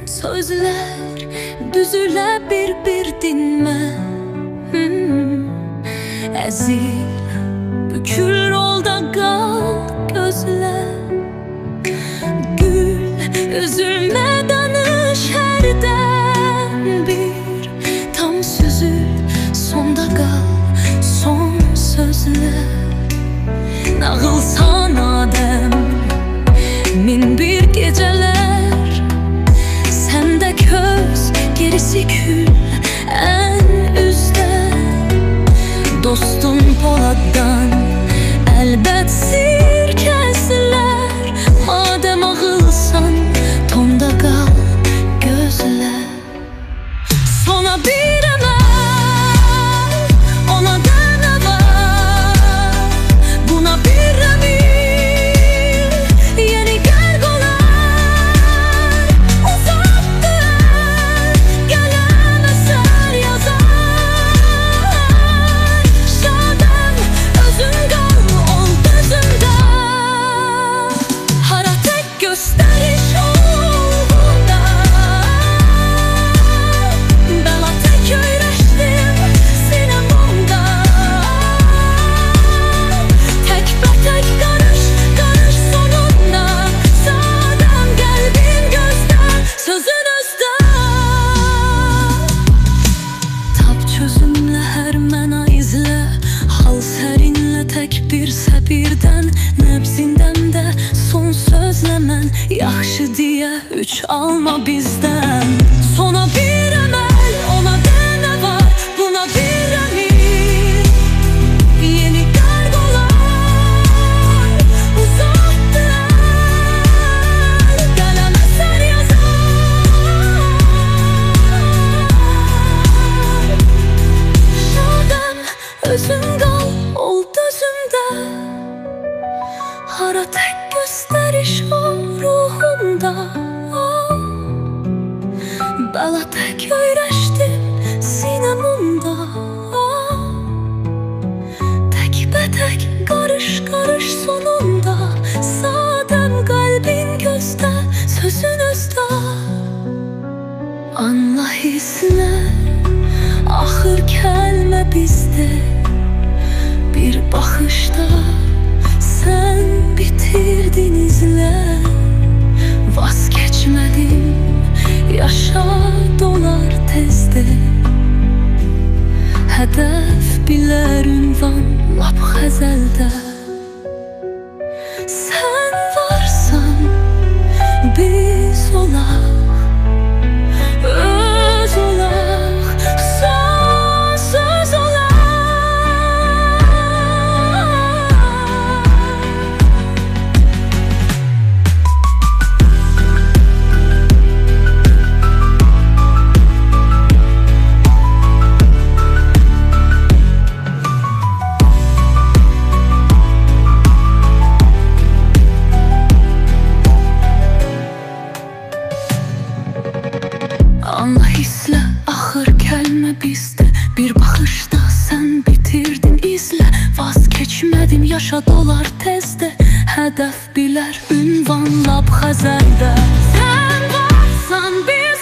sözler düzülə bir dinmə. Əzil, bükül rolda qal gözlə. Gül, üzülmə danış hərdən bir. Tam süzül, sonda qal, son sözlə. Nağılsan Adəm, min bir geceler. Sende köz, gerisi kül, en üstte. Dostun Polad'dan elbet sirkesler. Madem ağılsan, tonda kal gözle. Sona bir emel, ona da ne var? Buna bir emir, yeni gergolar. Uzattı gelen eser yazar. Şadem özün kal, ol gözümde. Hara tek gösteriş olda. Bela tek öğreştim sinemamda. Tek be tek karış, karış sonunda. Sağdan kalbin gözde, sözün özde. Tap çözümle her mena izle. Hal serinle tek bir səbirdən. Nəbzindən də son sözləmən. Yaxşı deyə üç alma bizdən. Sona bir əməl, ona da nə var? Buna bir əmir, yeni qargolar. Uzattı qələm əsər yazar. Şadəm özün qal, ol gözümdə. Hara tek gösteriş o ruhumda. Bela tek öğreştim sinemumda. Tek be tek karış karış sonunda. Sadem kalbin gözde, sözün özde. Anla hisne, ahır kelme bizde. Bir bakışta sen bitirdin izle. Vazgeçmedim, yaşa dolar tezde. Hedef biler ünvan lap xəzəldə. Sen varsan biz olaq, öz olaq, son söz olaq. Anla hisle, ahır kelme bizde. Bir bakışta sen bitirdin izle. Vazgeçmedim, yaşa dolar tezde. Hedef biler ünvan lap xəzəldə. Sen varsan biz